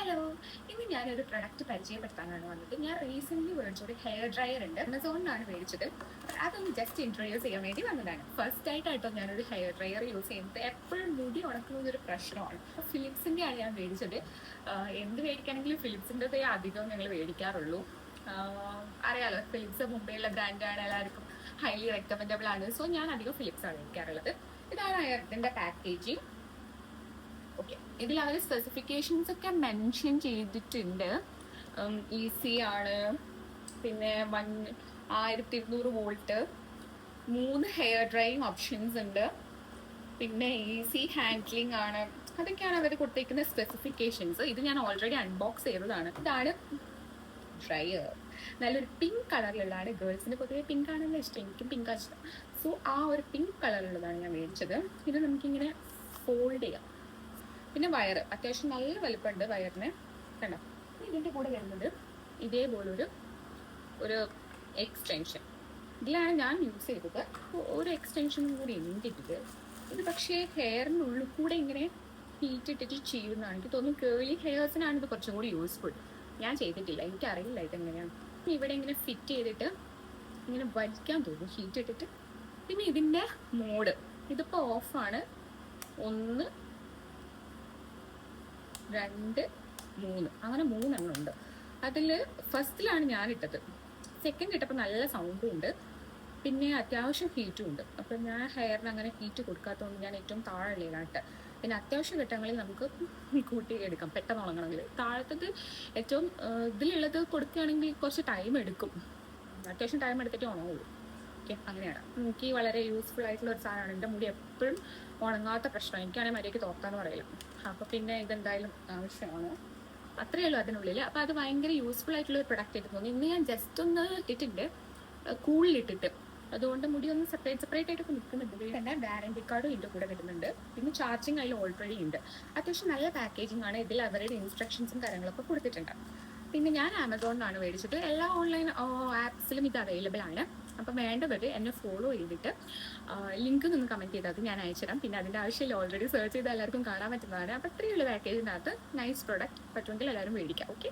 Hello, ഇന്ന് ഞാനൊരു product പരിചയപ്പെടുത്താനാണ് വന്നത്. ഞാൻ റീസെന്റ് മേടിച്ച ഒരു ഹെയർ ഡ്രയർ ഉണ്ട്. ആമസോണിലാണ് മേടിച്ചത്. അതൊന്ന് ജസ്റ്റ് ഇൻട്രൊഡ്യൂസ് ചെയ്യാൻ വേണ്ടി വന്നതാണ്. ഫസ്റ്റ് ആയിട്ടോ ഞാനൊരു ഹെയർ ഡ്രയർ യൂസ് ചെയ്യുന്നത്. എപ്പോഴും മുടി ഉണക്കുന്നത് ഒരു പ്രശ്നമാണ്. ഫിലിപ്സിന്റെ ആണ് ഞാൻ മേടിച്ചത്. എന്ത് മേടിക്കുകയാണെങ്കിലും ഫിലിപ്സിൻ്റെ അധികം ഞങ്ങൾ മേടിക്കാറുള്ളൂ. അറിയാലോ, ഫിലിപ്സ് മുംബൈയിലുള്ള ബ്രാൻഡാണ്, എല്ലാവർക്കും ഹൈലി റെക്കമെൻഡബിൾ ആണ്. സോ ഞാൻ അധികം ഫിലിപ്സ് ആണ് മേടിക്കാറുള്ളത്. ഇതാണ് ഇതിന്റെ പാക്കേജിങ്. ഓക്കെ, ഇതിൽ അവർ സ്പെസിഫിക്കേഷൻസ് ഒക്കെ മെൻഷൻ ചെയ്തിട്ടുണ്ട്. ഈസി ആണ്, പിന്നെ 1200 വോൾട്ട്, 3 ഹെയർ ഡ്രൈയിങ് ഓപ്ഷൻസ് ഉണ്ട്, പിന്നെ ഈസി ഹാൻഡ്ലിംഗ് ആണ്. അതൊക്കെയാണ് അവർ കൊടുത്തേക്കുന്ന സ്പെസിഫിക്കേഷൻസ്. ഇത് ഞാൻ ഓൾറെഡി അൺബോക്സ് ചെയ്തതാണ്. ഇതാണ് ഡ്രയർ. നല്ലൊരു പിങ്ക് കളറിലുള്ളതാണ്. ഗേൾസിന് പൊതുവെ പിങ്ക് ആണല്ലോ ഇഷ്ടം, എനിക്കും പിങ്ക് ഇഷ്ടം. സോ ആ ഒരു പിങ്ക് കളറിലുള്ളതാണ് ഞാൻ മേടിച്ചത്. ഇത് നമുക്കിങ്ങനെ ഫോൾഡ് ചെയ്യാം. പിന്നെ വയർ അത്യാവശ്യം നല്ല വലുപ്പമുണ്ട് വയറിന്, കണ്ടോ. ഇതിൻ്റെ കൂടെ വരുന്നത് ഇതേപോലൊരു എക്സ്റ്റൻഷൻ. ഇതിലാണ് ഞാൻ യൂസ് ചെയ്തത്. ഒരു എക്സ്റ്റൻഷനും കൂടി ഉണ്ട്. ഇത് പക്ഷേ ഹെയറിനുള്ളിൽ കൂടെ ഇങ്ങനെ ഹീറ്റ് ഇട്ടിട്ട് ചെയ്യുന്നതാണ്. എനിക്ക് തോന്നുന്നു കേളി ഹെയർസിനാണ് ഇത് കുറച്ചും കൂടി യൂസ്ഫുൾ. ഞാൻ ചെയ്തിട്ടില്ല, എനിക്കറിയില്ല ഇതെങ്ങനെയാണ്. ഇവിടെ ഇങ്ങനെ ഫിറ്റ് ചെയ്തിട്ട് ഇങ്ങനെ വലിക്കാൻ തോന്നും ഹീറ്റ് ഇട്ടിട്ട്. പിന്നെ ഇതിൻ്റെ മോഡ്, ഇതിപ്പോൾ ഓഫാണ്. 1, 2, 3 അങ്ങനെ 3 എണ്ണം ഉണ്ട്. അതിൽ ഫസ്റ്റിലാണ് ഞാൻ ഇട്ടത്. സെക്കൻഡ് ഇട്ടപ്പോൾ നല്ല സൗണ്ടും ഉണ്ട്, പിന്നെ അത്യാവശ്യം ഹീറ്റും ഉണ്ട്. അപ്പം ഞാൻ ഹെയറിന് അങ്ങനെ ഹീറ്റ് കൊടുക്കാത്തതുകൊണ്ട് ഞാൻ ഏറ്റവും താഴെയാണ് ഇട്ട്. പിന്നെ അത്യാവശ്യ ഘട്ടങ്ങളിൽ നമുക്ക് കൂട്ടി എടുക്കാം, പെട്ടെന്ന് ഉണങ്ങണമെങ്കിൽ. താഴത്തത് ഏറ്റവും ഇതിലുള്ളത് കൊടുക്കുകയാണെങ്കിൽ കുറച്ച് ടൈം എടുക്കും. അത്യാവശ്യം ടൈം എടുത്തിട്ടേ ഉണങ്ങുള്ളൂ. ഓക്കെ, അങ്ങനെയാണ്. എനിക്ക് വളരെ യൂസ്ഫുൾ ആയിട്ടുള്ള ഒരു സാധനമാണ്. എൻ്റെ മുടി എപ്പോഴും ഉണങ്ങാത്ത പ്രശ്നം. എനിക്കാണെങ്കിൽ മര്യാദയ്ക്ക് തോർത്താന്ന് പറയില്ല. അപ്പോൾ പിന്നെ ഇതെന്തായാലും ആവശ്യമാണ്. അത്രയേ ഉള്ളൂ അതിനുള്ളിൽ. അപ്പോൾ അത് ഭയങ്കര യൂസ്ഫുൾ ആയിട്ടുള്ള ഒരു പ്രൊഡക്റ്റ് ആയിട്ട് തോന്നി. ഇന്ന് ഞാൻ ജസ്റ്റ് ഒന്ന് ഇട്ടിട്ടുണ്ട്, കൂളിലിട്ടിട്ട്. അതുകൊണ്ട് മുടി ഒന്ന് സെപ്പറേറ്റ് ആയിട്ടൊക്കെ നിൽക്കുന്നുണ്ട്. തന്നെ വാറന്റി കാർഡും ഇതിൻ്റെ കൂടെ വരുന്നുണ്ട്. പിന്നെ ചാർജിങ് അതിൽ ഓൾറെഡി ഉണ്ട്. അത്യാവശ്യം നല്ല പാക്കേജിംഗ് ആണ്. ഇതിൽ അവരുടെ ഇൻസ്ട്രക്ഷൻസും കാര്യങ്ങളൊക്കെ കൊടുത്തിട്ടുണ്ട്. പിന്നെ ഞാൻ ആമസോണിലാണ് മേടിച്ചത്. എല്ലാ ഓൺലൈൻ ആപ്സിലും ഇത് അവൈലബിൾ ആണ്. അപ്പം വേണ്ടവർ എന്നെ ഫോളോ ചെയ്തിട്ട് ലിങ്ക് നിന്ന് കമൻറ്റ് ചെയ്താൽ അത് ഞാൻ അയച്ചുതരാം. പിന്നെ അതിൻ്റെ ആവശ്യമില്ല, ഓൾറെഡി സെർച്ച് ചെയ്താൽ എല്ലാവർക്കും കാണാൻ പറ്റുന്നതാണ്. അപ്പോൾ ഇത്രയുള്ള പാക്കേജിനകത്ത് നൈസ് പ്രൊഡക്റ്റ്. പറ്റുമെങ്കിൽ എല്ലാവരും മേടിക്കാം. ഓക്കെ.